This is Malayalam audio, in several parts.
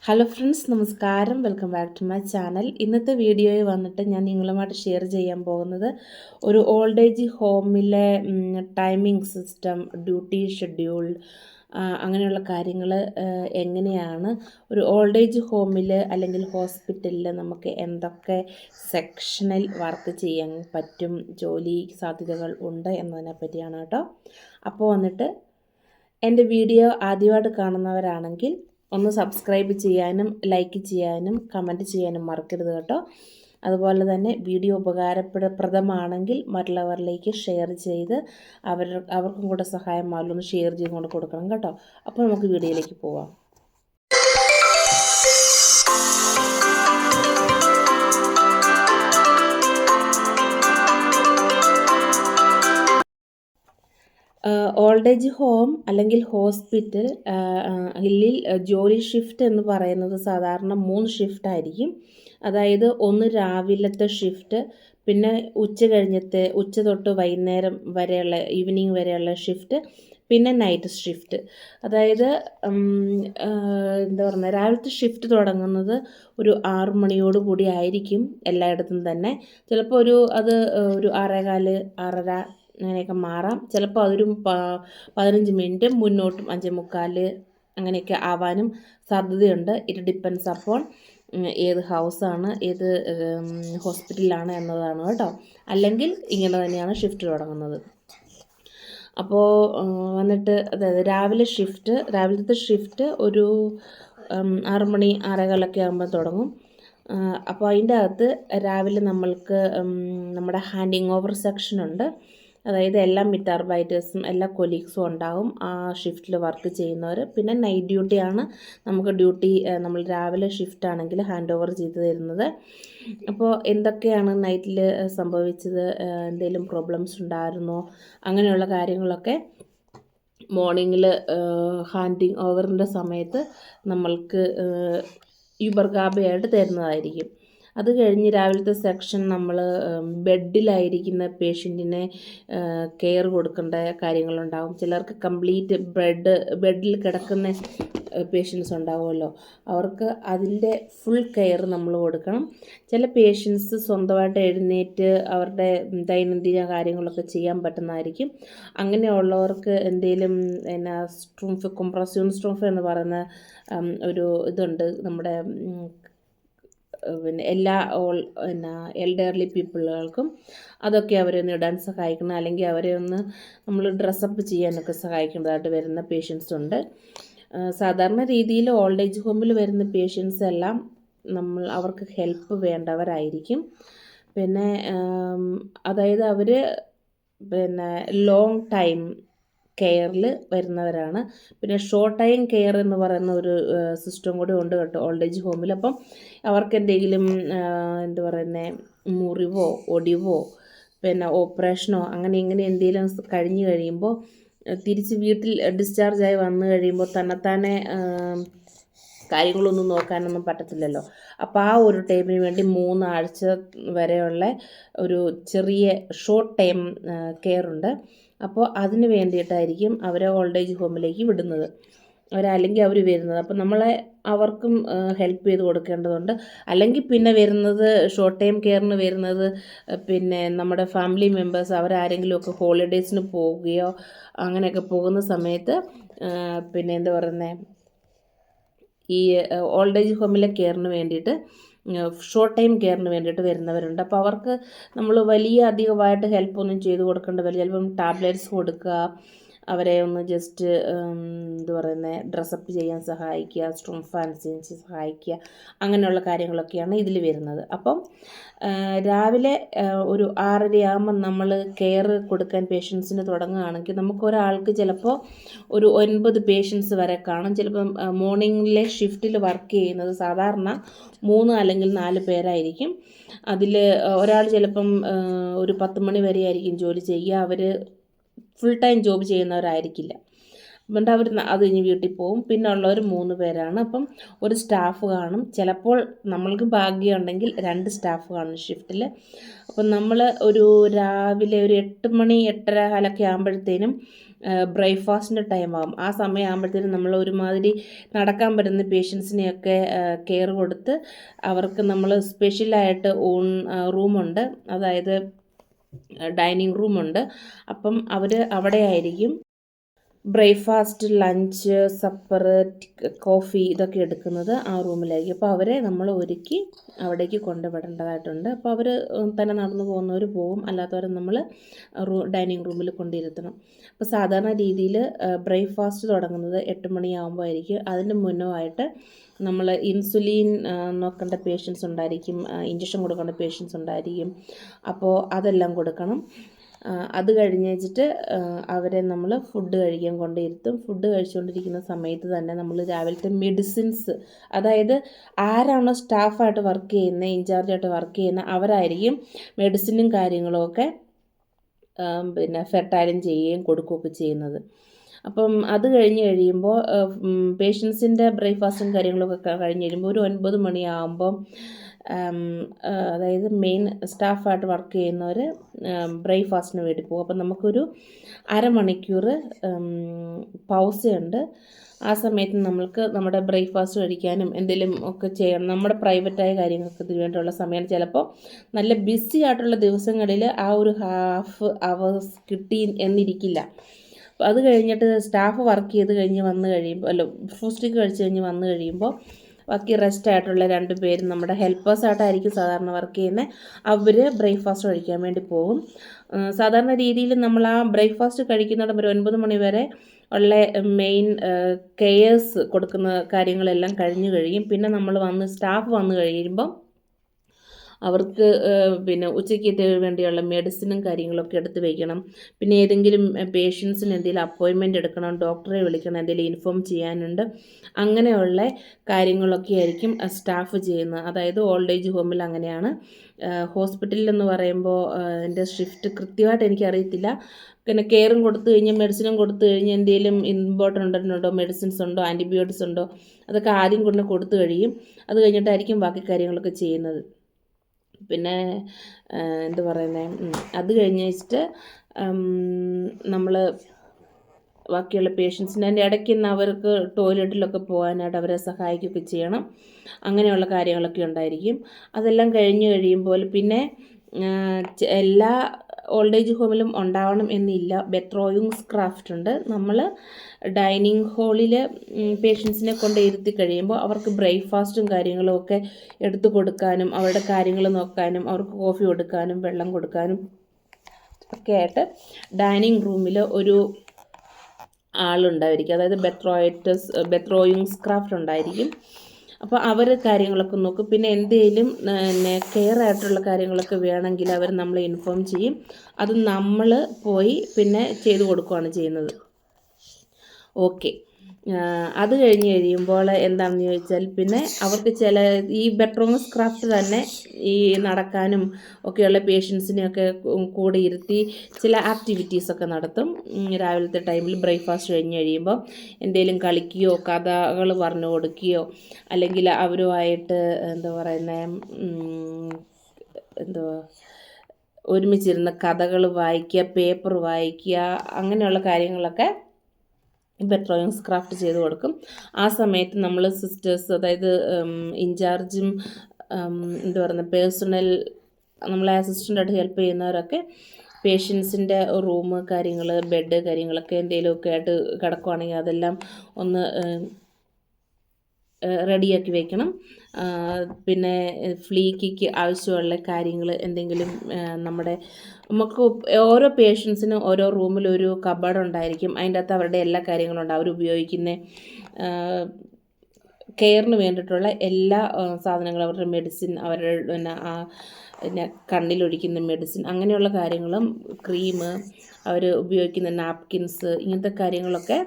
ഹലോ ഫ്രണ്ട്സ്, നമസ്കാരം. Welcome back to my channel. ഇന്നത്തെ വീഡിയോയിൽ വന്നിട്ട് ഞാൻ നിങ്ങളുമായിട്ട് ഷെയർ ചെയ്യാൻ പോകുന്നത് ഒരു ഓൾഡ് ഏജ് ഹോമിലെ ടൈമിംഗ് സിസ്റ്റം, ഡ്യൂട്ടി ഷെഡ്യൂൾ, അങ്ങനെയുള്ള കാര്യങ്ങൾ എങ്ങനെയാണ് ഒരു ഓൾഡ് ഏജ് ഹോമിൽ അല്ലെങ്കിൽ ഹോസ്പിറ്റലിൽ നമുക്ക് എന്തൊക്കെ സെക്ഷനിൽ വർക്ക് ചെയ്യാൻ പറ്റും, ജോലി സാധ്യതകൾ ഉണ്ട് എന്നതിനെ പറ്റിയാണ് കേട്ടോ. അപ്പോൾ വന്നിട്ട് എൻ്റെ വീഡിയോ ആദ്യമായിട്ട് കാണുന്നവരാണെങ്കിൽ ഒന്ന് സബ്സ്ക്രൈബ് ചെയ്യാനും ലൈക്ക് ചെയ്യാനും കമൻറ്റ് ചെയ്യാനും മറക്കരുത് കേട്ടോ. അതുപോലെ തന്നെ വീഡിയോ ഉപകാരപ്രദമാണെങ്കിൽ മറ്റുള്ളവരിലേക്ക് ഷെയർ ചെയ്ത് അവർക്കും കൂടെ സഹായമാകുമെന്ന് ഷെയർ ചെയ്തുകൊണ്ട് കൊടുക്കണം കേട്ടോ. അപ്പോൾ നമുക്ക് വീഡിയോയിലേക്ക് പോവാം. ഓൾഡ് ഏജ് ഹോം അല്ലെങ്കിൽ ഹോസ്പിറ്റൽ ിൽ ജോലി ഷിഫ്റ്റ് എന്ന് പറയുന്നത് സാധാരണ 3 ഷിഫ്റ്റായിരിക്കും. അതായത് ഒന്ന് രാവിലത്തെ ഷിഫ്റ്റ്, പിന്നെ ഉച്ച തൊട്ട് വൈകുന്നേരം വരെയുള്ള ഈവനിങ് വരെയുള്ള ഷിഫ്റ്റ്, പിന്നെ നൈറ്റ് ഷിഫ്റ്റ്. അതായത് എന്താ പറയുക, രാവിലത്തെ ഷിഫ്റ്റ് തുടങ്ങുന്നത് ഒരു 6 മണിയോട് കൂടി ആയിരിക്കും എല്ലായിടത്തും തന്നെ. ചിലപ്പോൾ ഒരു 6:15, 6:30 അങ്ങനെയൊക്കെ മാറാം. ചിലപ്പോൾ അതൊരു 15 മിനിറ്റ് മുന്നോട്ടും 5:45 അങ്ങനെയൊക്കെ ആവാനും സാധ്യതയുണ്ട്. ഇറ്റ് ഡിപ്പെൻസ് അപ്പോൺ ഏത് ഹൗസാണ്, ഏത് ഹോസ്പിറ്റലിലാണ് എന്നതാണ് കേട്ടോ. അല്ലെങ്കിൽ ഇങ്ങനെ തന്നെയാണ് ഷിഫ്റ്റ് തുടങ്ങുന്നത്. അപ്പോൾ വന്നിട്ട് അതായത് രാവിലത്തെ ഷിഫ്റ്റ് ഒരു 6 മണി 6:15 ആകുമ്പോൾ തുടങ്ങും. അപ്പോൾ അതിൻ്റെ അകത്ത് രാവിലെ നമ്മൾക്ക് നമ്മുടെ ഹാൻഡിങ് ഓവർ സെക്ഷനുണ്ട്. അതായത് എല്ലാ മിറ്റാർബൈറ്റേഴ്സും എല്ലാ കൊലീഗ്സും ഉണ്ടാകും ആ ഷിഫ്റ്റിൽ വർക്ക് ചെയ്യുന്നവർ. പിന്നെ നൈറ്റ് ഡ്യൂട്ടിയാണ് നമുക്ക് നമ്മൾ രാവിലെ ഷിഫ്റ്റ് ആണെങ്കിൽ ഹാൻഡ് ഓവർ ചെയ്ത് തരുന്നത്. അപ്പോൾ എന്തൊക്കെയാണ് നൈറ്റിൽ സംഭവിച്ചത്, എന്തെങ്കിലും പ്രോബ്ലംസ് ഉണ്ടായിരുന്നോ, അങ്ങനെയുള്ള കാര്യങ്ങളൊക്കെ മോർണിംഗിൽ ഹാൻഡിങ് ഓവറിൻ്റെ സമയത്ത് നമ്മൾക്ക് യുബർഗാബയായിട്ട് തരുന്നതായിരിക്കും. അത് കഴിഞ്ഞ് രാവിലത്തെ സെക്ഷൻ നമ്മൾ ബെഡിലായിരിക്കുന്ന പേഷ്യൻറ്റിനെ കെയർ കൊടുക്കേണ്ട കാര്യങ്ങളുണ്ടാകും. ചിലർക്ക് കംപ്ലീറ്റ് ബെഡിൽ കിടക്കുന്ന പേഷ്യൻസ് ഉണ്ടാവുമല്ലോ, അവർക്ക് അതിൻ്റെ ഫുൾ കെയർ നമ്മൾ കൊടുക്കണം. ചില പേഷ്യൻസ് സ്വന്തമായിട്ട് എഴുന്നേറ്റ് അവരുടെ ദൈനംദിന കാര്യങ്ങളൊക്കെ ചെയ്യാൻ പറ്റുന്നതായിരിക്കും. അങ്ങനെയുള്ളവർക്ക് എന്തെങ്കിലും കൊംപ്രസ്യൂൺ സ്ട്രോംഫ് എന്ന് പറയുന്ന ഒരു ഇതുണ്ട് നമ്മുടെ എല്ലാ എൽഡർലി പീപ്പിളുകൾക്കും. അതൊക്കെ അവരെ ഒന്ന് ഇടാൻ സഹായിക്കണം, അല്ലെങ്കിൽ അവരെ ഒന്ന് നമ്മൾ ഡ്രസ്സപ്പ് ചെയ്യാനൊക്കെ സഹായിക്കുന്നതായിട്ട് വരുന്ന പേഷ്യൻസ് ഉണ്ട്. സാധാരണ രീതിയിൽ ഓൾഡ് ഏജ് ഹോമിൽ വരുന്ന പേഷ്യൻസ് എല്ലാം അവർക്ക് ഹെൽപ്പ് വേണ്ടവരായിരിക്കും. പിന്നെ അതായത് അവർ ലോങ് ടൈം കെയറിൽ വരുന്നവരാണ്. പിന്നെ ഷോർട്ട് ടൈം കെയർ എന്ന് പറയുന്ന ഒരു സിസ്റ്റം കൂടി ഉണ്ട് കേട്ടോ ഓൾഡ് ഏജ് ഹോമിൽ. അപ്പം അവർക്ക് എന്തെങ്കിലും മുറിവോ ഒടിവോ പിന്നെ ഓപ്പറേഷനോ അങ്ങനെ എന്തെങ്കിലും കഴിഞ്ഞ് കഴിയുമ്പോൾ തിരിച്ച് വീട്ടിൽ ഡിസ്ചാർജായി വന്നു കഴിയുമ്പോൾ തന്നെത്താനെ കാര്യങ്ങളൊന്നും നോക്കാനൊന്നും പറ്റത്തില്ലല്ലോ. അപ്പോൾ ആ ഒരു ടൈമിന് വേണ്ടി 3 ആഴ്ച വരെയുള്ള ഒരു ചെറിയ ഷോർട്ട് ടൈം കെയർ ഉണ്ട്. അപ്പോൾ അതിന് വേണ്ടിയിട്ടായിരിക്കും അവരെ ഓൾഡ് ഏജ് ഹോമിലേക്ക് വിടുന്നത്, അല്ലെങ്കിൽ അവർ വരുന്നത്. അപ്പോൾ അവർക്കും ഹെൽപ്പ് ചെയ്ത് കൊടുക്കേണ്ടതുണ്ട്. അല്ലെങ്കിൽ പിന്നെ വരുന്നത് ഷോർട്ട് ടൈം കെയറിന് വരുന്നത് പിന്നെ നമ്മുടെ ഫാമിലി മെമ്പേഴ്സ് അവരാരെങ്കിലുമൊക്കെ ഹോളിഡേയ്സിന് പോവുകയോ അങ്ങനെയൊക്കെ പോകുന്ന സമയത്ത് പിന്നെ ഈ ഓൾഡ് ഏജ് ഹോമിലെ കെയറിന് വേണ്ടിയിട്ട് ഷോർട്ട് ടൈം കെയറിന് വേണ്ടിയിട്ട് വരുന്നവരുണ്ട്. അപ്പോൾ അവർക്ക് നമ്മൾ അധികമായിട്ട് ഹെൽപ്പൊന്നും ചെയ്ത് കൊടുക്കേണ്ട വരില്ല. ചിലപ്പം ടാബ്ലെറ്റ്സ് കൊടുക്കുക, അവരെ ഒന്ന് ജസ്റ്റ് ഡ്രസ്സപ്പ് ചെയ്യാൻ സഹായിക്കുക, സ്ട്രോങ് ഫാൻസ് സഹായിക്കുക, അങ്ങനെയുള്ള കാര്യങ്ങളൊക്കെയാണ് ഇതിൽ വരുന്നത്. അപ്പം രാവിലെ ഒരു 6:30 ആകുമ്പം നമ്മൾ കെയർ കൊടുക്കാൻ പേഷ്യൻസിന് തുടങ്ങുകയാണെങ്കിൽ നമുക്കൊരാൾക്ക് ചിലപ്പോൾ ഒരു 9 പേഷ്യൻസ് വരെ കാണും. ചിലപ്പം മോർണിംഗിലെ ഷിഫ്റ്റിൽ വർക്ക് ചെയ്യുന്നത് സാധാരണ 3 അല്ലെങ്കിൽ 4 പേരായിരിക്കും. അതിൽ ഒരാൾ ചിലപ്പം ഒരു 10 മണി വരെ ആയിരിക്കും ജോലി ചെയ്യുക. അവർ ഫുൾ ടൈം ജോബ് ചെയ്യുന്നവരായിരിക്കില്ല. എന്നിട്ട് അവർ അത് കഴിഞ്ഞ് വീട്ടിൽ പോകും. പിന്നെ ഉള്ളവർ 3 പേരാണ്. അപ്പം ഒരു സ്റ്റാഫ് കാണും. ചിലപ്പോൾ നമ്മൾക്ക് ഭാഗ്യമുണ്ടെങ്കിൽ 2 സ്റ്റാഫ് കാണും ഷിഫ്റ്റിൽ. അപ്പം നമ്മൾ ഒരു രാവിലെ ഒരു 8 മണി 8:30 കാലൊക്കെ ആകുമ്പോഴത്തേനും ബ്രേക്ക്ഫാസ്റ്റിൻ്റെ ടൈം ആകും. ആ സമയം ആകുമ്പോഴത്തേനും നമ്മൾ ഒരുമാതിരി നടക്കാൻ പറ്റുന്ന പേഷ്യൻസിനെയൊക്കെ കെയർ കൊടുത്ത് അവർക്ക് നമ്മൾ സ്പെഷ്യലായിട്ട് റൂമുണ്ട്, അതായത് ഡൈനിങ് റൂമുണ്ട്. അപ്പം അവർ അവിടെ ആയിരിക്കും ബ്രേക്ക്ഫാസ്റ്റ്, ലഞ്ച്, സപ്പർ, കോഫി ഇതൊക്കെ എടുക്കുന്നത് ആ റൂമിലായിരിക്കും. അപ്പോൾ അവരെ നമ്മൾ ഒരുക്കി അവിടേക്ക് കൊണ്ടുവിടേണ്ടതായിട്ടുണ്ട്. അപ്പോൾ അവർ തന്നെ നടന്നു പോകുന്നവർ പോകും, അല്ലാത്തവരെ നമ്മൾ ഡൈനിങ് റൂമിൽ കൊണ്ടിരുത്തണം. അപ്പോൾ സാധാരണ രീതിയിൽ ബ്രേക്ക്ഫാസ്റ്റ് തുടങ്ങുന്നത് 8 മണിയാകുമ്പോൾ ആയിരിക്കും. അതിന് മുന്നോയിട്ട് നമ്മൾ ഇൻസുലിൻ നോക്കേണ്ട പേഷ്യൻസ് ഉണ്ടായിരിക്കും, ഇഞ്ചക്ഷൻ കൊടുക്കേണ്ട പേഷ്യൻസ് ഉണ്ടായിരിക്കും. അപ്പോൾ അതെല്ലാം കൊടുക്കണം. അത് കഴിഞ്ഞ് വെച്ചിട്ട് അവരെ നമ്മൾ ഫുഡ് കഴിക്കാൻ കൊണ്ടിരുത്തും. ഫുഡ് കഴിച്ചുകൊണ്ടിരിക്കുന്ന സമയത്ത് തന്നെ നമ്മൾ രാവിലത്തെ മെഡിസിൻസ്, അതായത് ആരാണോ സ്റ്റാഫായിട്ട് വർക്ക് ചെയ്യുന്നത്, ഇൻചാർജായിട്ട് വർക്ക് ചെയ്യുന്നത്, അവരായിരിക്കും മെഡിസിനും കാര്യങ്ങളുമൊക്കെ പിന്നെ ഫെർട്ടൈലും ചെയ്യുകയും കൊടുക്കുകയൊക്കെ ചെയ്യുന്നത്. അപ്പം അത് കഴിഞ്ഞ് കഴിയുമ്പോൾ പേഷ്യൻസിൻ്റെ ബ്രേക്ക്ഫാസ്റ്റും കാര്യങ്ങളൊക്കെ കഴിഞ്ഞ് കഴിയുമ്പോൾ ഒരു 9 മണിയാകുമ്പം അതായത് മെയിൻ സ്റ്റാഫായിട്ട് വർക്ക് ചെയ്യുന്നവർ ബ്രേക്ക്ഫാസ്റ്റിന് വേണ്ടി പോകും. അപ്പം നമുക്കൊരു അരമണിക്കൂർ പൗസയുണ്ട്. ആ സമയത്ത് നമ്മൾക്ക് നമ്മുടെ ബ്രേക്ക്ഫാസ്റ്റ് കഴിക്കാനും എന്തെങ്കിലും ഒക്കെ ചെയ്യണം. നമ്മുടെ പ്രൈവറ്റായ കാര്യങ്ങൾക്ക് ഇതിന് വേണ്ടിയുള്ള സമയം. ചിലപ്പോൾ നല്ല ബിസി ആയിട്ടുള്ള ദിവസങ്ങളിൽ ആ ഒരു ഹാഫ് അവേഴ്സ് കിട്ടി എന്നിരിക്കില്ല. അപ്പോൾ അത് കഴിഞ്ഞിട്ട് സ്റ്റാഫ് വർക്ക് ചെയ്ത് കഴിഞ്ഞ് വന്നു കഴിയുമ്പോൾ ഫുഡ് കഴിച്ച് കഴിഞ്ഞ് വന്നു കഴിയുമ്പോൾ ബാക്കി റെസ്റ്റ് ആയിട്ടുള്ള 2 പേരും നമ്മുടെ ഹെൽപ്പേഴ്സായിട്ടായിരിക്കും സാധാരണ വർക്ക് ചെയ്യുന്നത്. അവർ ബ്രേക്ക്ഫാസ്റ്റ് കഴിക്കാൻ വേണ്ടി പോകും. സാധാരണ രീതിയിൽ നമ്മൾ ആ ബ്രേക്ക്ഫാസ്റ്റ് കഴിക്കുന്നിടം ഒരു 9 മണി വരെ ഉള്ള മെയിൻ കെയേഴ്സ് കൊടുക്കുന്ന കാര്യങ്ങളെല്ലാം കഴിഞ്ഞ് കഴിയും. പിന്നെ നമ്മൾ സ്റ്റാഫ് വന്നു കഴിയുമ്പം അവർക്ക് പിന്നെ ഉച്ചയ്ക്ക് വേണ്ടിയുള്ള മെഡിസിനും കാര്യങ്ങളൊക്കെ എടുത്ത് വയ്ക്കണം. പിന്നെ ഏതെങ്കിലും പേഷ്യൻസിന് എന്തെങ്കിലും അപ്പോയിൻമെൻ്റ് എടുക്കണം, ഡോക്ടറെ വിളിക്കണം, എന്തെങ്കിലും ഇൻഫോം ചെയ്യാനുണ്ട്, അങ്ങനെയുള്ള കാര്യങ്ങളൊക്കെ ആയിരിക്കും സ്റ്റാഫ് ചെയ്യുന്നത്. അതായത് ഓൾഡ് ഏജ് ഹോമിൽ അങ്ങനെയാണ്. ഹോസ്പിറ്റലിലെന്ന് പറയുമ്പോൾ എൻ്റെ ഷിഫ്റ്റ് കൃത്യമായിട്ട് എനിക്കറിയത്തില്ല. പിന്നെ കെയറും കൊടുത്തു കഴിഞ്ഞാൽ മെഡിസിനും കൊടുത്തു കഴിഞ്ഞാൽ എന്തെങ്കിലും ഇമ്പോർട്ടൻ്റ് ഉണ്ടോ, മെഡിസിൻസ് ഉണ്ടോ, ആൻറ്റിബയോട്ടിക്സ് ഉണ്ടോ, അതൊക്കെ ആദ്യം കൊണ്ട് കൊടുത്തു കഴിയും. അത് കഴിഞ്ഞിട്ടായിരിക്കും ബാക്കി കാര്യങ്ങളൊക്കെ ചെയ്യുന്നത്. പിന്നെ എന്ത് പറയുന്നത്, അത് കഴിഞ്ഞ് വെച്ചിട്ട് നമ്മൾ ബാക്കിയുള്ള പേഷ്യൻസിന് അതിൻ്റെ ഇടയ്ക്ക് നിന്ന് അവർക്ക് ടോയ്ലറ്റിലൊക്കെ പോകാനായിട്ട് അവരെ സഹായിക്കുകയൊക്കെ ചെയ്യണം. അങ്ങനെയുള്ള കാര്യങ്ങളൊക്കെ ഉണ്ടായിരിക്കും. അതെല്ലാം കഴിഞ്ഞ് കഴിയുമ്പോൾ പിന്നെ എല്ലാ ഓൾഡ് ഏജ് ഹോമിലും ഉണ്ടാവണം എന്നില്ല. ബെത്രോയിങ്സ് ക്രാഫ്റ്റ് ഉണ്ട്. നമ്മൾ ഡൈനിങ് ഹാളിൽ പേഷ്യൻസിനെ കൊണ്ട് ഇരുത്തി കഴിയുമ്പോൾ അവർക്ക് ബ്രേക്ക്ഫാസ്റ്റും കാര്യങ്ങളും ഒക്കെ എടുത്തു കൊടുക്കാനും അവരുടെ കാര്യങ്ങൾ നോക്കാനും അവർക്ക് കോഫി കൊടുക്കാനും വെള്ളം കൊടുക്കാനും ഒക്കെ ആയിട്ട് ഡൈനിങ് റൂമിൽ ഒരു ആളുണ്ടായിരിക്കും. അതായത് ബെത്രോയിങ്സ് ക്രാഫ്റ്റ് ഉണ്ടായിരിക്കും. അപ്പോൾ അവർ കാര്യങ്ങളൊക്കെ നോക്കും. പിന്നെ എന്തെങ്കിലും കെയർ ആയിട്ടുള്ള കാര്യങ്ങളൊക്കെ വേണമെങ്കിൽ അവർ നമ്മളെ ഇൻഫോം ചെയ്യും. അത് നമ്മൾ പോയി പിന്നെ ചെയ്തു കൊടുക്കുകയാണ് ചെയ്യുന്നത്. ഓക്കെ. അത് കഴിഞ്ഞ് കഴിയുമ്പോൾ എന്താണെന്ന് ചോദിച്ചാൽ പിന്നെ അവർക്ക് ഈ ബെത്രോയിങ്സ് ക്രാഫ്റ്റ് തന്നെ ഈ നടക്കാനും ഒക്കെയുള്ള പേഷ്യൻസിനെയൊക്കെ കൂടെ ഇരുത്തി ചില ആക്ടിവിറ്റീസൊക്കെ നടത്തും. രാവിലത്തെ ടൈമിൽ ബ്രേക്ക്ഫാസ്റ്റ് കഴിഞ്ഞ് കഴിയുമ്പോൾ എന്തെങ്കിലും കളിക്കുകയോ കഥകൾ പറഞ്ഞു കൊടുക്കുകയോ അല്ലെങ്കിൽ അവരുമായിട്ട് ഒരുമിച്ചിരുന്ന് കഥകൾ വായിക്കുക, പേപ്പർ വായിക്കുക, അങ്ങനെയുള്ള കാര്യങ്ങളൊക്കെ ബെത്രോയിങ്സ് ക്രാഫ്റ്റ് ചെയ്ത് കൊടുക്കും. ആ സമയത്ത് നമ്മൾ സിസ്റ്റേഴ്സ്, അതായത് ഇൻചാർജും പേഴ്സണൽ നമ്മളെ അസിസ്റ്റൻ്റായിട്ട് ഹെൽപ്പ് ചെയ്യുന്നവരൊക്കെ പേഷ്യൻസിൻ്റെ റൂം കാര്യങ്ങൾ, ബെഡ് കാര്യങ്ങളൊക്കെ എന്തെങ്കിലുമൊക്കെ ആയിട്ട് കിടക്കുകയാണെങ്കിൽ അതെല്ലാം ഒന്ന് റെഡിയാക്കി വയ്ക്കണം. പിന്നെ ഫ്ലീക്കിക്ക് ആവശ്യമുള്ള കാര്യങ്ങൾ എന്തെങ്കിലും നമുക്ക് ഓരോ പേഷ്യൻസിനും ഓരോ റൂമിലൊരു കബോർഡ് ഉണ്ടായിരിക്കും. അതിൻ്റെ അകത്ത് അവരുടെ എല്ലാ കാര്യങ്ങളും ഉണ്ട്. അവർ ഉപയോഗിക്കുന്ന കെയറിന് വേണ്ടിയിട്ടുള്ള എല്ലാ സാധനങ്ങളും, അവരുടെ മെഡിസിൻ, അവരുടെ പിന്നെ കണ്ണിലൊഴിക്കുന്ന മെഡിസിൻ, അങ്ങനെയുള്ള കാര്യങ്ങളും, ക്രീം, അവർ ഉപയോഗിക്കുന്ന നാപ്കിൻസ്, ഇങ്ങനത്തെ കാര്യങ്ങളൊക്കെ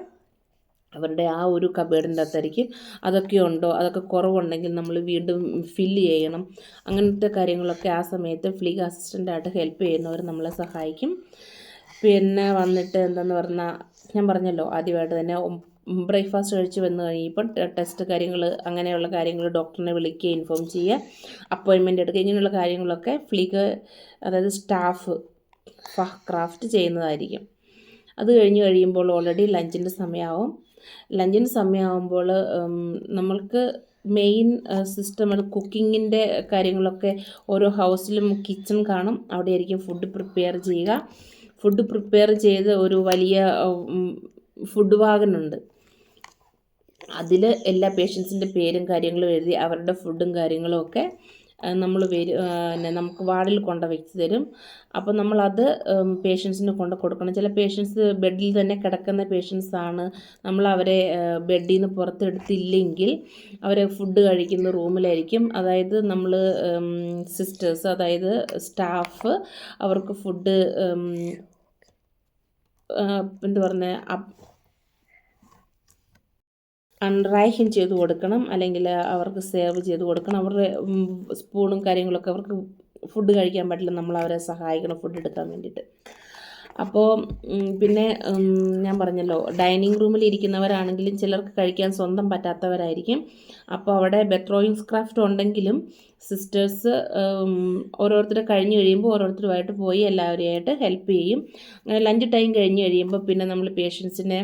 അവരുടെ ആ ഒരു കബേർഡിൻ്റെ അകത്തായിരിക്കും. അതൊക്കെ ഉണ്ടോ, അതൊക്കെ കുറവുണ്ടെങ്കിൽ നമ്മൾ വീണ്ടും ഫില്ല് ചെയ്യണം. അങ്ങനത്തെ കാര്യങ്ങളൊക്കെ ആ സമയത്ത് ഫ്ലീഗ് അസിസ്റ്റൻ്റായിട്ട് ഹെൽപ്പ് ചെയ്യുന്നവർ നമ്മളെ സഹായിക്കും. പിന്നെ വന്നിട്ട് എന്താണെന്ന് പറഞ്ഞാൽ ഞാൻ പറഞ്ഞല്ലോ ആദ്യമായിട്ട് തന്നെ ബ്രേക്ക്ഫാസ്റ്റ് കഴിച്ച് വന്നു കഴിയുമ്പോൾ ടെസ്റ്റ് കാര്യങ്ങൾ അങ്ങനെയുള്ള കാര്യങ്ങൾ ഡോക്ടറിനെ വിളിക്കുക, ഇൻഫോം ചെയ്യുക, അപ്പോയിൻമെൻ്റ് എടുക്കുക, ഇങ്ങനെയുള്ള കാര്യങ്ങളൊക്കെ അതായത് സ്റ്റാഫ് ക്രാഫ്റ്റ് ചെയ്യുന്നതായിരിക്കും. അത് കഴിയുമ്പോൾ ഓൾറെഡി ലഞ്ചിൻ്റെ സമയമാവും. ലഞ്ചിൻ്റെ സമയമാകുമ്പോൾ നമ്മൾക്ക് മെയിൻ സിസ്റ്റം അത് കുക്കിങ്ങിൻ്റെ കാര്യങ്ങളൊക്കെ ഓരോ ഹൗസിലും കിച്ചൺ കാണും. അവിടെ ആയിരിക്കും ഫുഡ് പ്രിപ്പയർ ചെയ്യുക. ഫുഡ് പ്രിപ്പയർ ചെയ്ത് ഒരു വലിയ ഫുഡ് വാഗനുണ്ട്. അതിൽ എല്ലാ പേഷ്യൻസിൻ്റെ പേരും കാര്യങ്ങളും എഴുതി അവരുടെ ഫുഡും കാര്യങ്ങളും ഒക്കെ നമ്മൾ നമുക്ക് വാർഡിൽ കൊണ്ട് വെച്ച് തരും. അപ്പോൾ നമ്മളത് പേഷ്യൻസിന് കൊണ്ട് കൊടുക്കണം. ചില പേഷ്യൻസ് ബെഡിൽ തന്നെ കിടക്കുന്ന പേഷ്യൻസാണ്. നമ്മൾ അവരെ ബെഡിൽ നിന്ന് പുറത്തെടുത്തില്ലെങ്കിൽ അവരെ ഫുഡ് കഴിക്കുന്ന റൂമിലായിരിക്കും. അതായത് നമ്മൾ സിസ്റ്റേഴ്സ്, അതായത് സ്റ്റാഫ് അവർക്ക് ഫുഡ് എന്താ പറയുന്നത് അൺറാഹിം ചെയ്ത് കൊടുക്കണം, അല്ലെങ്കിൽ അവർക്ക് സെർവ് ചെയ്ത് കൊടുക്കണം. അവരുടെ സ്പൂണും കാര്യങ്ങളൊക്കെ അവർക്ക് ഫുഡ് കഴിക്കാൻ പറ്റില്ല, നമ്മൾ അവരെ സഹായിക്കണം ഫുഡ് എടുക്കാൻ വേണ്ടിയിട്ട്. അപ്പോൾ പിന്നെ ഞാൻ പറഞ്ഞല്ലോ ഡൈനിങ് റൂമിൽ ഇരിക്കുന്നവരാണെങ്കിലും ചിലർക്ക് കഴിക്കാൻ സ്വന്തം പറ്റാത്തവരായിരിക്കും. അപ്പോൾ അവിടെ ബെത്രോയിങ്സ് ക്രാഫ്റ്റ് ഉണ്ടെങ്കിലും സിസ്റ്റേഴ്സ് ഓരോരുത്തരെ കഴിഞ്ഞ് കഴിയുമ്പോൾ ഓരോരുത്തരുമായിട്ട് പോയി എല്ലാവരെയായിട്ട് ഹെൽപ്പ് ചെയ്യും. അങ്ങനെ ലഞ്ച് ടൈം കഴിഞ്ഞ് കഴിയുമ്പോൾ പിന്നെ നമ്മൾ പേഷ്യൻസിനെ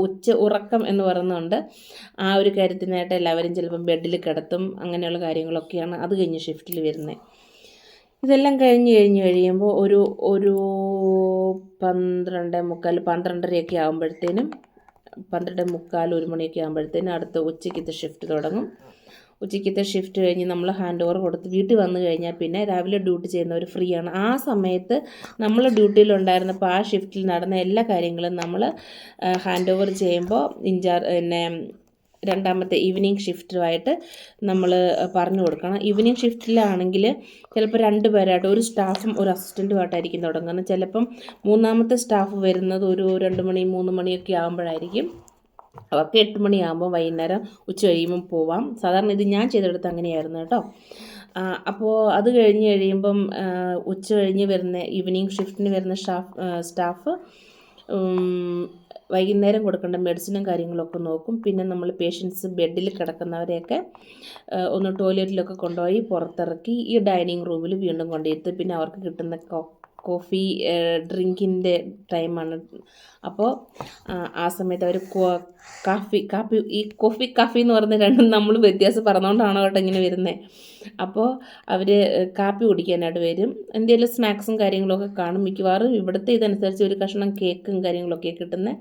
ഉച്ച ഉറക്കം എന്ന് പറയുന്നുണ്ട്. ആ ഒരു കാര്യത്തിനായിട്ട് എല്ലാവരും ചിലപ്പം ബെഡിൽ കിടത്തും. അങ്ങനെയുള്ള കാര്യങ്ങളൊക്കെയാണ് അത് കഴിഞ്ഞ് ഷിഫ്റ്റിൽ വരുന്നത്. ഇതെല്ലാം കഴിയുമ്പോൾ ഒരു 12:45 12:30 ആകുമ്പോഴത്തേനും 12:45 1 മണിയൊക്കെ ആകുമ്പോഴത്തേനും അടുത്ത ഉച്ചയ്ക്കത്തെ ഷിഫ്റ്റ് തുടങ്ങും. ഉച്ചയ്ക്കത്തെ ഷിഫ്റ്റ് കഴിഞ്ഞ് നമ്മൾ ഹാൻഡ് ഓവർ കൊടുത്ത് വീട്ടിൽ വന്നു കഴിഞ്ഞാൽ പിന്നെ രാവിലെ ഡ്യൂട്ടി ചെയ്യുന്നവർ ഫ്രീ ആണ്. ആ സമയത്ത് നമ്മൾ ഡ്യൂട്ടിയിലുണ്ടായിരുന്നപ്പോൾ ആ ഷിഫ്റ്റിൽ നടന്ന എല്ലാ കാര്യങ്ങളും നമ്മൾ ഹാൻഡ് ഓവർ ചെയ്യുമ്പോൾ രണ്ടാമത്തെ ഈവനിങ് ഷിഫ്റ്റുമായിട്ട് നമ്മൾ പറഞ്ഞു കൊടുക്കണം. ഈവനിങ് ഷിഫ്റ്റിലാണെങ്കിൽ ചിലപ്പോൾ 2 പേരായിട്ട്, ഒരു സ്റ്റാഫും ഒരു അസിസ്റ്റൻറ്റുമായിട്ടായിരിക്കും തുടങ്ങുന്നത്. ചിലപ്പം മൂന്നാമത്തെ സ്റ്റാഫ് വരുന്നത് ഒരു 2 മണി 3 മണിയൊക്കെ ആകുമ്പോഴായിരിക്കും. അവർക്ക് 8 മണിയാകുമ്പോൾ വൈകുന്നേരം ഉച്ച കഴിയുമ്പം പോവാം. സാധാരണ ഇത് ഞാൻ ചെയ്തെടുത്ത് അങ്ങനെയായിരുന്നു കേട്ടോ. അപ്പോൾ അത് കഴിയുമ്പം ഉച്ച കഴിഞ്ഞ് വരുന്ന ഈവനിങ് ഷിഫ്റ്റിന് വരുന്ന സ്റ്റാഫ് വൈകുന്നേരം കൊടുക്കേണ്ട മെഡിസിനും കാര്യങ്ങളൊക്കെ നോക്കും. പിന്നെ നമ്മൾ പേഷ്യൻസ് ബെഡിൽ കിടക്കുന്നവരെയൊക്കെ ഒന്ന് ടോയ്ലറ്റിലൊക്കെ കൊണ്ടുപോയി പുറത്തിറക്കി ഈ ഡൈനിങ് റൂമിൽ വീണ്ടും കൊണ്ടിരുത്തും. പിന്നെ അവർക്ക് കിട്ടുന്ന കോഫി ഡ്രിങ്കിൻ്റെ ടൈമാണ്. അപ്പോൾ ആ സമയത്ത് അവർ കാപ്പി ഈ കാഫി എന്ന് പറയുന്ന രണ്ടും നമ്മൾ വ്യത്യാസം പറഞ്ഞുകൊണ്ടാണോ കേട്ടോ ഇങ്ങനെ വരുന്നത്. അപ്പോൾ അവർ കാപ്പി കുടിക്കാനായിട്ട് വരും. എന്തെങ്കിലും സ്നാക്സും കാര്യങ്ങളൊക്കെ കാണും. മിക്കവാറും ഇവിടുത്തെ ഇതനുസരിച്ച് ഒരു കഷ്ണം കേക്കും കാര്യങ്ങളൊക്കെ കിട്ടുന്നത്.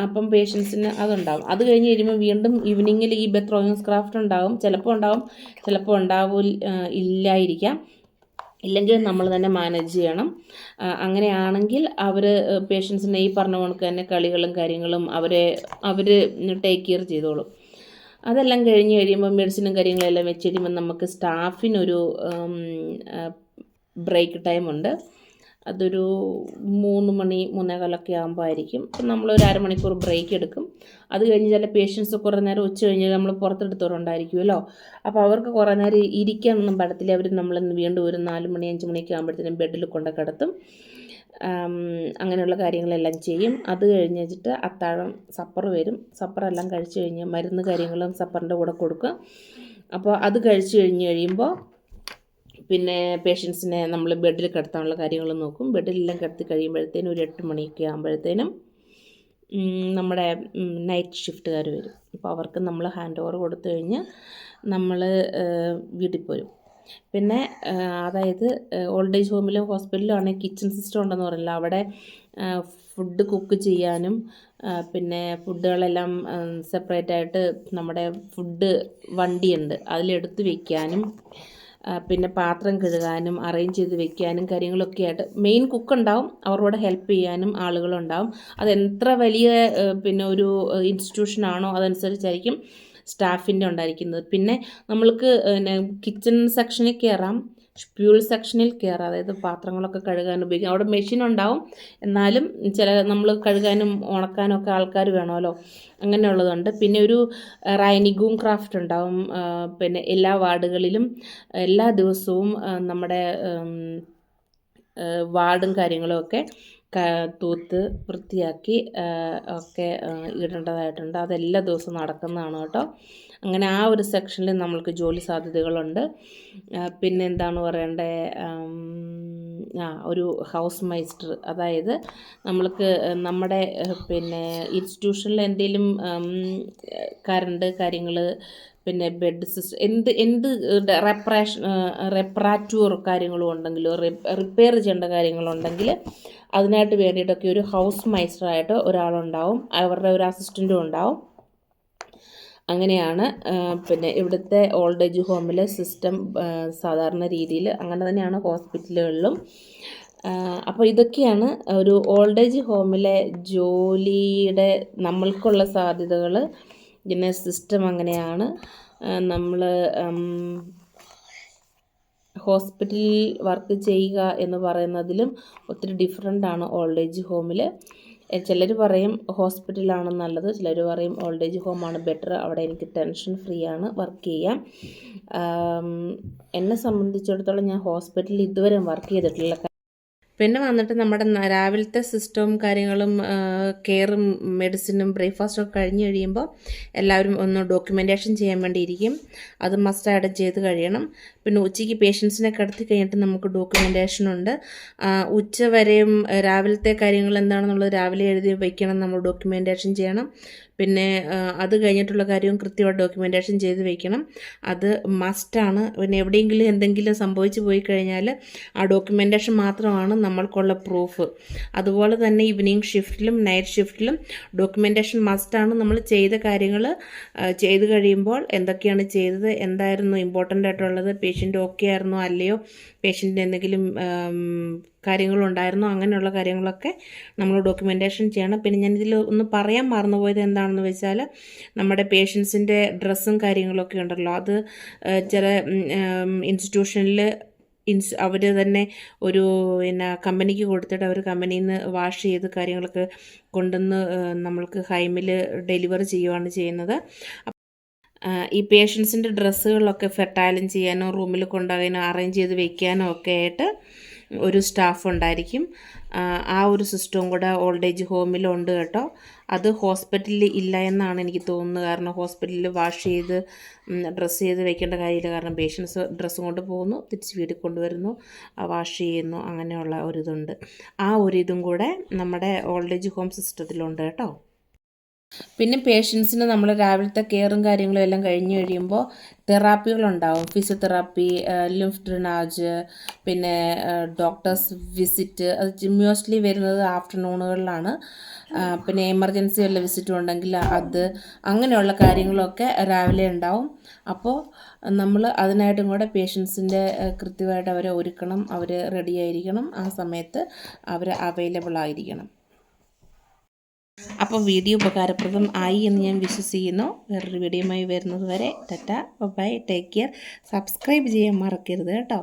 അപ്പം പേഷ്യൻസിന് അതുണ്ടാവും. അത് കഴിഞ്ഞ് കഴിയുമ്പോൾ വീണ്ടും ഈവനിങ്ങിൽ ഈ ബെത്രോയിങ്സ് ക്രാഫ്റ്റ് ഉണ്ടാവും. ചിലപ്പോൾ ഉണ്ടാവും, ചിലപ്പോൾ ഇല്ലായിരിക്കാം. ഇല്ലെങ്കിൽ നമ്മൾ തന്നെ മാനേജ് ചെയ്യണം. അങ്ങനെയാണെങ്കിൽ അവർ പേഷ്യൻസിനെ ഈ പറഞ്ഞ കണക്ക് തന്നെ കളികളും കാര്യങ്ങളും അവർ ടേക്ക് കെയർ ചെയ്തോളും. അതെല്ലാം കഴിയുമ്പോൾ മെഡിസിനും കാര്യങ്ങളെല്ലാം വെച്ച് കഴിയുമ്പോൾ നമുക്ക് സ്റ്റാഫിനൊരു ബ്രേക്ക് ടൈമുണ്ട്. അതൊരു 3 മണി 3:15 ആകുമ്പോൾ ആയിരിക്കും. അപ്പം നമ്മളൊരു അരമണിക്കൂർ ബ്രേക്ക് എടുക്കും. അത് കഴിഞ്ഞ് ചില പേഷ്യൻസ് കുറേ നേരം ഉച്ച കഴിഞ്ഞ് നമ്മൾ പുറത്തെടുത്തവരുണ്ടായിരിക്കുമല്ലോ. അപ്പോൾ അവർക്ക് കുറേ നേരം ഇരിക്കാനൊന്നും പറ്റത്തില്ല. അവർ നമ്മൾ വീണ്ടും ഒരു 4 മണി 5 മണിയൊക്കെ ആകുമ്പോഴത്തേനും ബെഡിൽ കൊണ്ട് കിടത്തും. അങ്ങനെയുള്ള കാര്യങ്ങളെല്ലാം ചെയ്യും. അത് കഴിഞ്ഞ് വെച്ചിട്ട് അത്താഴം സപ്പർ വരും. സപ്പറെല്ലാം കഴിച്ച് കഴിഞ്ഞ് മരുന്ന് കാര്യങ്ങളും സപ്പറിൻ്റെ കൂടെ കൊടുക്കുക. അപ്പോൾ അത് കഴിച്ച് കഴിയുമ്പോൾ പിന്നെ പേഷ്യൻസിനെ നമ്മൾ ബെഡിൽ കിടത്താനുള്ള കാര്യങ്ങൾ നോക്കും. ബെഡിലെല്ലാം കിടത്തി കഴിയുമ്പോഴത്തേനും ഒരു 8 മണിയൊക്കെ ആകുമ്പോഴത്തേനും നമ്മുടെ നൈറ്റ് ഷിഫ്റ്റുകാർ വരും. അപ്പോൾ അവർക്ക് നമ്മൾ ഹാൻഡ് ഓവർ കൊടുത്തു കഴിഞ്ഞ് നമ്മൾ വീട്ടിൽ പോരും. പിന്നെ അതായത് ഓൾഡ് ഏജ് ഹോമിലും ഹോസ്പിറ്റലിലും ആണെങ്കിൽ കിച്ചൺ സിസ്റ്റം ഉണ്ടെന്ന് പറഞ്ഞില്ല. അവിടെ ഫുഡ് കുക്ക് ചെയ്യാനും പിന്നെ ഫുഡുകളെല്ലാം സെപ്പറേറ്റായിട്ട് നമ്മുടെ ഫുഡ് വണ്ടിയുണ്ട്, അതിലെടുത്ത് വയ്ക്കാനും പിന്നെ പാത്രം കഴുകാനും അറേഞ്ച് ചെയ്ത് വെക്കാനും കാര്യങ്ങളൊക്കെ ആയിട്ട് മെയിൻ കുക്കുണ്ടാവും. അവരോട് ഹെൽപ്പ് ചെയ്യാനും ആളുകളുണ്ടാവും. അതെത്ര വലിയ പിന്നെ ഒരു ഇൻസ്റ്റിറ്റ്യൂഷനാണോ അതനുസരിച്ചായിരിക്കും സ്റ്റാഫിൻ്റെ ഉണ്ടായിരിക്കുന്നത്. പിന്നെ നമ്മൾക്ക് കിച്ചൺ സെക്ഷനിൽ കയറാം, ഫ്യൂൾ സെക്ഷനിൽ കയറാം. അതായത് പാത്രങ്ങളൊക്കെ കഴുകാൻ ഉപയോഗിക്കാം. അവിടെ മെഷീൻ ഉണ്ടാവും, എന്നാലും നമ്മൾ കഴുകാനും ഉണക്കാനും ഒക്കെ ആൾക്കാർ വേണമല്ലോ, അങ്ങനെയുള്ളതുണ്ട്. പിന്നെ ഒരു റൈനിങ്ങും ക്രാഫ്റ്റ് ഉണ്ടാവും. പിന്നെ എല്ലാ വാർഡുകളിലും എല്ലാ ദിവസവും നമ്മുടെ വാർഡും കാര്യങ്ങളുമൊക്കെ തൂത്ത് വൃത്തിയാക്കി ഒക്കെ ഇടേണ്ടതായിട്ടുണ്ട്. അതെല്ലാ ദിവസവും നടക്കുന്നതാണ് കേട്ടോ. അങ്ങനെ ആ ഒരു സെക്ഷനിൽ നമ്മൾക്ക് ജോലി സാധ്യതകളുണ്ട്. പിന്നെ എന്താണ് പറയണ്ടേ, ഒരു ഹൗസ് മൈസ്റ്റർ, അതായത് നമ്മൾക്ക് നമ്മുടെ പിന്നെ ഇൻസ്റ്റിറ്റ്യൂഷനിൽ എന്തെങ്കിലും കറണ്ട് കാര്യങ്ങൾ, പിന്നെ ബെഡ് സിസ്റ്റം, എന്ത് റെപ്പറാറ്റൂർ കാര്യങ്ങളും ഉണ്ടെങ്കിലോ റിപ്പയർ ചെയ്യേണ്ട കാര്യങ്ങളുണ്ടെങ്കിൽ അതിനായിട്ട് വേണ്ടിയിട്ടൊക്കെ ഒരു ഹൗസ് മൈസ്റ്ററായിട്ട് ഒരാളുണ്ടാവും, അവരുടെ ഒരു അസിസ്റ്റൻറ്റും ഉണ്ടാവും. അങ്ങനെയാണ് പിന്നെ ഇവിടുത്തെ ഓൾഡ് ഏജ് ഹോമിലെ സിസ്റ്റം സാധാരണ രീതിയിൽ. അങ്ങനെ തന്നെയാണ് ഹോസ്പിറ്റലുകളിലും. അപ്പോൾ ഇതൊക്കെയാണ് ഒരു ഓൾഡ് ഏജ് ഹോമിലെ ജോലിയുടെ നമ്മൾക്കുള്ള സാധ്യതകൾ. പിന്നെ സിസ്റ്റം അങ്ങനെയാണ്. നമ്മൾ ഹോസ്പിറ്റലിൽ വർക്ക് ചെയ്യുക എന്ന് പറയുന്നതിലും ഒത്തിരി ഡിഫറെൻ്റാണ് ഓൾഡ് ഏജ് ഹോമിൽ. ചിലർ പറയും ഹോസ്പിറ്റലാണ് നല്ലത്, ചിലർ പറയും ഓൾഡ് ഏജ് ഹോമാണ് ബെറ്റർ, അവിടെ എനിക്ക് ടെൻഷൻ ഫ്രീ ആണ്, വർക്ക് ചെയ്യാം. എന്നെ സംബന്ധിച്ചിടത്തോളം ഞാൻ ഹോസ്പിറ്റലിൽ ഇതുവരെ വർക്ക് ചെയ്തിട്ടില്ല. പിന്നെ വന്നിട്ട് നമ്മുടെ രാവിലത്തെ സിസ്റ്റവും കാര്യങ്ങളും കെയറും മെഡിസിനും ബ്രേക്ക്ഫാസ്റ്റും ഒക്കെ കഴിഞ്ഞ് കഴിയുമ്പോൾ എല്ലാവരും ഒന്ന് ഡോക്യുമെൻറ്റേഷൻ ചെയ്യാൻ വേണ്ടിയിരിക്കും. അത് മസ്റ്റായിട്ട് ചെയ്ത് കഴിയണം. പിന്നെ ഉച്ചയ്ക്ക് പേഷ്യൻസിനെ കിടത്തി കഴിഞ്ഞിട്ട് നമുക്ക് ഡോക്യുമെൻറ്റേഷനുണ്ട്. ഉച്ച വരെയും രാവിലത്തെ കാര്യങ്ങൾ എന്താണെന്നുള്ളത് രാവിലെ എഴുതി വയ്ക്കണം, നമ്മൾ ഡോക്യുമെൻറ്റേഷൻ ചെയ്യണം. പിന്നെ അത് കഴിഞ്ഞിട്ടുള്ള കാര്യവും കൃത്യമായിട്ട് ഡോക്യുമെൻറ്റേഷൻ ചെയ്ത് വയ്ക്കണം, അത് മസ്റ്റാണ്. പിന്നെ എവിടെയെങ്കിലും എന്തെങ്കിലും സംഭവിച്ചു പോയി കഴിഞ്ഞാൽ ആ ഡോക്യുമെൻറ്റേഷൻ മാത്രമാണ് നമ്മൾക്കുള്ള പ്രൂഫ്. അതുപോലെ തന്നെ ഈവനിങ് ഷിഫ്റ്റിലും നൈറ്റ് ഷിഫ്റ്റിലും ഡോക്യുമെൻറ്റേഷൻ മസ്റ്റാണ്. നമ്മൾ ചെയ്ത കാര്യങ്ങൾ ചെയ്ത് കഴിയുമ്പോൾ എന്തൊക്കെയാണ് ചെയ്തത്, എന്തായിരുന്നു ഇമ്പോർട്ടൻ്റ് ആയിട്ടുള്ളത്, പേഷ്യൻ്റ് ഓക്കെ ആയിരുന്നോ അല്ലയോ, പേഷ്യൻറ്റിന് എന്തെങ്കിലും കാര്യങ്ങളുണ്ടായിരുന്നോ, അങ്ങനെയുള്ള കാര്യങ്ങളൊക്കെ നമ്മൾ ഡോക്യുമെൻറ്റേഷൻ ചെയ്യണം. പിന്നെ ഞാനിതിൽ ഒന്ന് പറയാൻ മറന്നുപോയത് എന്താണെന്ന് വെച്ചാൽ, നമ്മുടെ പേഷ്യൻസിൻ്റെ ഡ്രസ്സും കാര്യങ്ങളൊക്കെ ഉണ്ടല്ലോ, അത് ചില ഇൻസ്റ്റിറ്റ്യൂഷനിൽ അവർ തന്നെ ഒരു കമ്പനിക്ക് കൊടുത്തിട്ട് അവർ കമ്പനിയിൽ നിന്ന് വാഷ് ചെയ്ത് കാര്യങ്ങളൊക്കെ കൊണ്ടുവന്ന് നമ്മൾക്ക് ഹൈമിൽ ഡെലിവറി ചെയ്യുകയാണ് ചെയ്യുന്നത്. ഈ പേഷ്യൻസിൻ്റെ ഡ്രസ്സുകളൊക്കെ ഫെർട്ടൈലും ചെയ്യാനോ റൂമിൽ കൊണ്ടുപോകാനോ അറേഞ്ച് ചെയ്ത് വെക്കാനോ ഒക്കെ ആയിട്ട് ഒരു സ്റ്റാഫ് ഉണ്ടായിരിക്കും. ആ ഒരു സിസ്റ്റവും കൂടെ ഓൾഡ് ഏജ് ഹോമിലുണ്ട് കേട്ടോ. അത് ഹോസ്പിറ്റലിൽ ഇല്ല എന്നാണ് എനിക്ക് തോന്നുന്നത്. കാരണം ഹോസ്പിറ്റലിൽ വാഷ് ചെയ്ത് ഡ്രസ്സ് ചെയ്ത് വെക്കേണ്ട കാര്യമില്ല. കാരണം പേഷ്യൻസ് ഡ്രസ്സും കൊണ്ട് പോകുന്നു, തിരിച്ച് വീട്ടിൽ കൊണ്ടുവരുന്നു, വാഷ് ചെയ്യുന്നു, അങ്ങനെയുള്ള ഒരിതുണ്ട്. ആ ഒരിതും കൂടെ നമ്മുടെ ഓൾഡ് ഏജ് ഹോം സിസ്റ്റത്തിലുണ്ട് കേട്ടോ. പിന്നെ പേഷ്യൻസിന് നമ്മൾ രാവിലത്തെ കെയറും കാര്യങ്ങളും എല്ലാം കഴിഞ്ഞ് കഴിയുമ്പോൾ തെറാപ്പികളുണ്ടാവും. ഫിസിയോതെറാപ്പി, ലിംഫ് ഡ്രെയിനേജ്, പിന്നെ ഡോക്ടേഴ്സ് വിസിറ്റ്. അത് മോസ്റ്റ്ലി വരുന്നത് ആഫ്റ്റർനൂണുകളിലാണ്. പിന്നെ എമർജൻസി വല്ല വിസിറ്റും ഉണ്ടെങ്കിൽ അത്, അങ്ങനെയുള്ള കാര്യങ്ങളൊക്കെ രാവിലെ ഉണ്ടാവും. അപ്പോൾ നമ്മൾ അതിനായിട്ടും കൂടെ പേഷ്യൻസിൻ്റെ കൃത്യമായിട്ട് അവരെ ഒരുക്കണം, അവർ റെഡി ആയിരിക്കണം, ആ സമയത്ത് അവർ അവൈലബിൾ ആയിരിക്കണം. അപ്പോൾ വീഡിയോ ഉപകാരപ്രദം ആയി എന്ന് ഞാൻ വിശ്വസിക്കുന്നു. വേറൊരു വീഡിയോയുമായി വരുന്നത് വരെ tata, bye, take care. Subscribe ചെയ്യാൻ മറക്കരുത് കേട്ടോ.